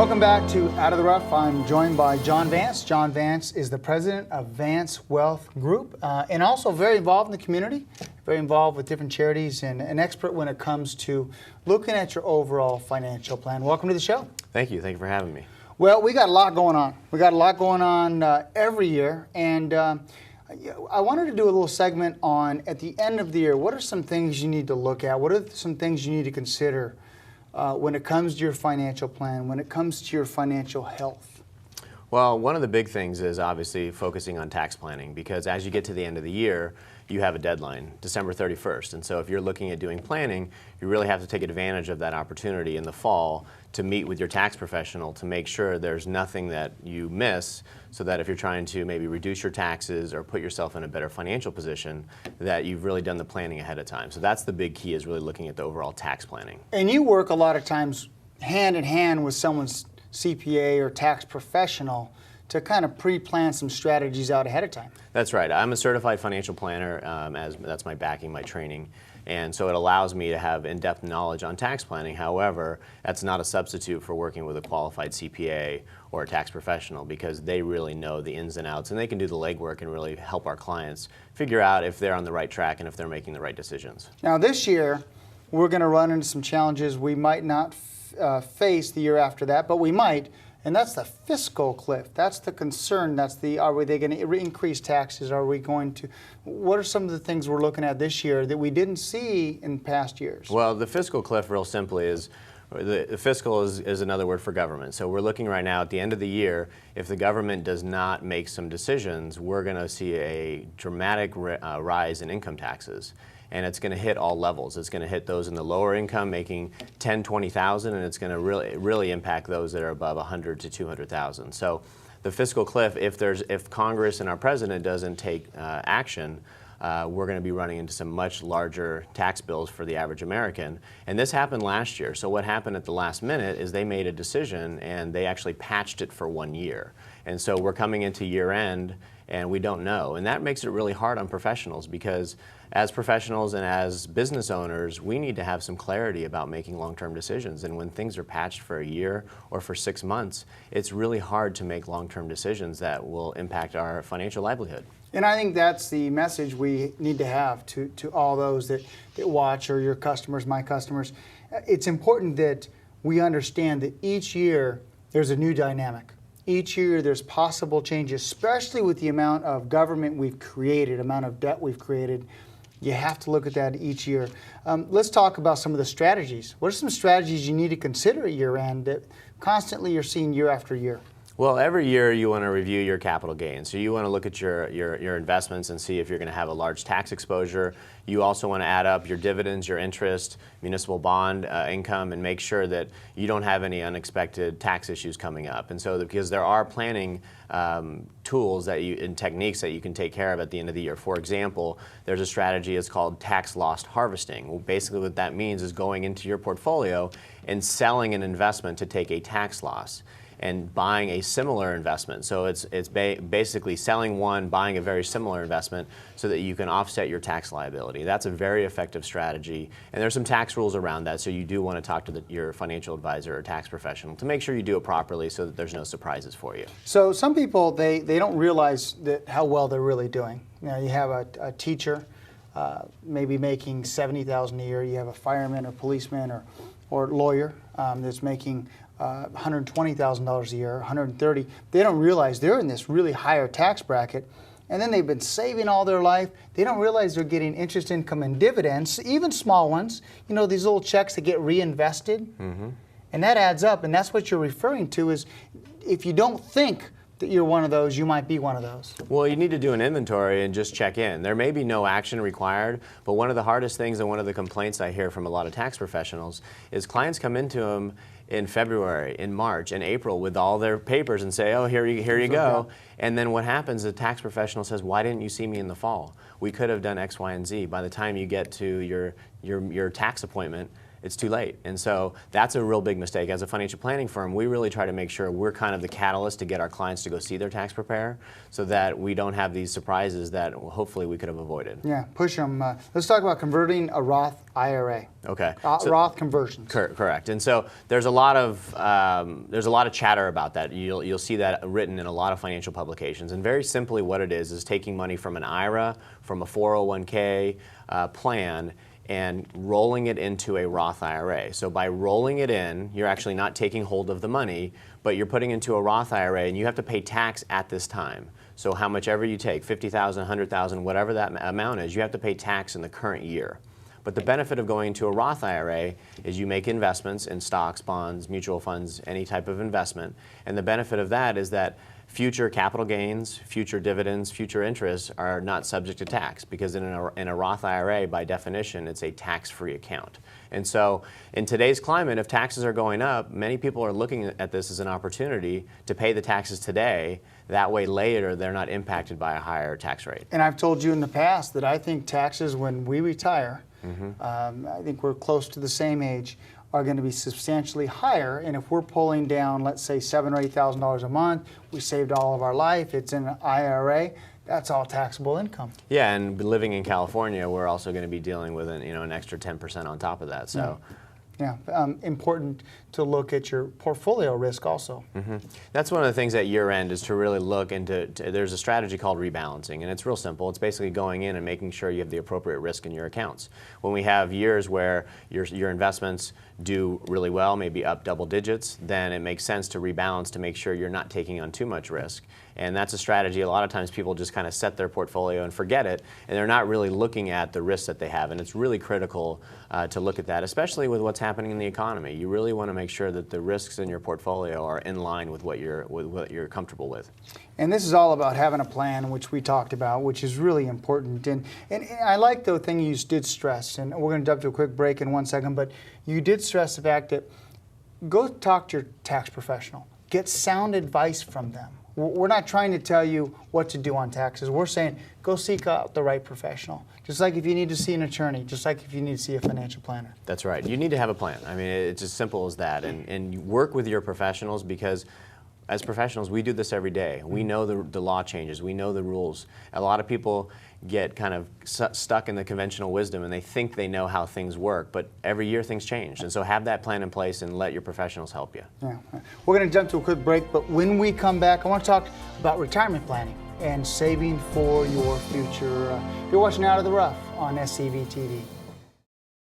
Welcome back to Out of the Rough. I'm joined by John Vance. John Vance is the president of Vance Wealth Group and also very involved in the community, very involved with different charities and an expert when it comes to looking at your overall financial plan. Welcome to the show. Thank you. Thank you for having me. Well, we got a lot going on. We got a lot going on every year, and I wanted to do a little segment on, at the end of the year, what are some things you need to look at? What are some things you need to consider when it comes to your financial plan, when it comes to your financial health? Well, one of the big things is obviously focusing on tax planning, because as you get to the end of the year, you have a deadline, December 31st. And so if you're looking at doing planning, you really have to take advantage of that opportunity in the fall to meet with your tax professional to make sure there's nothing that you miss, so that if you're trying to maybe reduce your taxes or put yourself in a better financial position, that you've really done the planning ahead of time. So that's the big key, is really looking at the overall tax planning. And you work a lot of times hand in hand with someone's CPA or tax professional to kind of pre-plan some strategies out ahead of time. That's right. I'm a certified financial planner, as that's my backing, my training. And so it allows me to have in-depth knowledge on tax planning. However, that's not a substitute for working with a qualified CPA or a tax professional, because they really know the ins and outs and they can do the legwork and really help our clients figure out if they're on the right track and if they're making the right decisions. Now this year, we're going to run into some challenges we might not face the year after that, but we might. And that's the fiscal cliff. That's the concern. That's the, are they going to increase taxes? Are we going to, what are some of the things we're looking at this year that we didn't see in past years? Well, the fiscal cliff, real simply, is the fiscal is another word for government. So we're looking right now at the end of the year, if the government does not make some decisions, we're going to see a dramatic rise in income taxes. And it's going to hit all levels. It's going to hit those in the lower income making $10,000, $20,000, and it's going to really impact those that are above $100,000 to $200,000. So the fiscal cliff, if Congress and our president doesn't take action, we're going to be running into some much larger tax bills for the average American. And this happened last year. So what happened at the last minute is they made a decision and they actually patched it for 1 year. And so we're coming into year end and we don't know. And that makes it really hard on professionals, because as professionals and as business owners, we need to have some clarity about making long-term decisions. And when things are patched for a year or for 6 months, it's really hard to make long-term decisions that will impact our financial livelihood. And I think that's the message we need to have to all those that watch, or your customers, my customers. It's important that we understand that each year there's a new dynamic. Each year there's possible changes, especially with the amount of government we've created, amount of debt we've created. You have to look at that each year. Let's talk about some of the strategies. What are some strategies you need to consider at year end that constantly you're seeing year after year? Well, every year you want to review your capital gains. So you want to look at your investments and see if you're going to have a large tax exposure. You also want to add up your dividends, your interest, municipal bond income, and make sure that you don't have any unexpected tax issues coming up. And so because there are planning tools and techniques that you can take care of at the end of the year. For example, there's a strategy, it's called tax loss harvesting. Well, basically what that means is going into your portfolio and selling an investment to take a tax loss and buying a similar investment. So it's basically selling one, buying a very similar investment so that you can offset your tax liability. That's a very effective strategy, and there's some tax rules around that, so you do want to talk to your financial advisor or tax professional to make sure you do it properly so that there's no surprises for you. So some people, they don't realize that how well they're really doing. You know, you have a teacher maybe making $70,000 a year. You have a fireman or policeman or lawyer that's making $120,000 a year, $130,000. They don't realize they're in this really higher tax bracket, and then they've been saving all their life. They don't realize they're getting interest income and dividends, even small ones. You know, these little checks that get reinvested, and that adds up. And that's what you're referring to, is if you don't think that you're one of those, you might be one of those. Well, you need to do an inventory and just check in. There may be no action required, but one of the hardest things and one of the complaints I hear from a lot of tax professionals is clients come into them in February, in March, in April with all their papers and say, oh, here you go. And then what happens, the tax professional says, why didn't you see me in the fall? We could have done X, Y, and Z. By the time you get to your tax appointment, it's too late. And so that's a real big mistake. As a financial planning firm, we really try to make sure we're kind of the catalyst to get our clients to go see their tax preparer so that we don't have these surprises that hopefully we could have avoided. Yeah, push them. Let's talk about converting a Roth IRA. Okay. Roth conversions. Correct. And so there's a lot of chatter about that. You'll see that written in a lot of financial publications. And very simply, what it is taking money from an IRA, from a 401k plan, and rolling it into a Roth IRA. So by rolling it in, you're actually not taking hold of the money, but you're putting into a Roth IRA, and you have to pay tax at this time. So how much ever you take, $50,000, $100,000, whatever that amount is, you have to pay tax in the current year. But the benefit of going into a Roth IRA is you make investments in stocks, bonds, mutual funds, any type of investment. And the benefit of that is that future capital gains, future dividends, future interests are not subject to tax, because in a Roth IRA, by definition, it's a tax-free account. And so in today's climate, if taxes are going up, many people are looking at this as an opportunity to pay the taxes today. That way later, they're not impacted by a higher tax rate. And I've told you in the past that I think taxes when we retire, I think we're close to the same age, are going to be substantially higher. And if we're pulling down, let's say $7,000 or $8,000 a month, we saved all of our life, it's in an IRA, that's all taxable income. Yeah, and living in California, we're also going to be dealing with an extra 10% on top of that. So. Yeah, important to look at your portfolio risk also. That's one of the things at year end is to really look into, there's a strategy called rebalancing, and it's real simple. It's basically going in and making sure you have the appropriate risk in your accounts. When we have years where your investments do really well, maybe up double digits, then it makes sense to rebalance to make sure you're not taking on too much risk. And that's a strategy. A lot of times people just kind of set their portfolio and forget it, and they're not really looking at the risks that they have. And it's really critical to look at that, especially with what's happening in the economy. You really want to make sure that the risks in your portfolio are in line with what you're comfortable with. And this is all about having a plan, which we talked about, which is really important. And I like the thing you did stress, and we're going to jump to a quick break in 1 second, but you did stress the fact that go talk to your tax professional. Get sound advice from them. We're not trying to tell you what to do on taxes. We're saying go seek out the right professional. Just like if you need to see an attorney, just like if you need to see a financial planner. That's right. You need to have a plan. I mean, it's as simple as that. And you work with your professionals, because as professionals, we do this every day. We know the law changes. We know the rules. A lot of people get kind of stuck in the conventional wisdom, and they think they know how things work, but every year things change. And so have that plan in place and let your professionals help you. Yeah. We're going to jump to a quick break, but when we come back, I want to talk about retirement planning and saving for your future. You're watching Out of the Rough on SCV TV.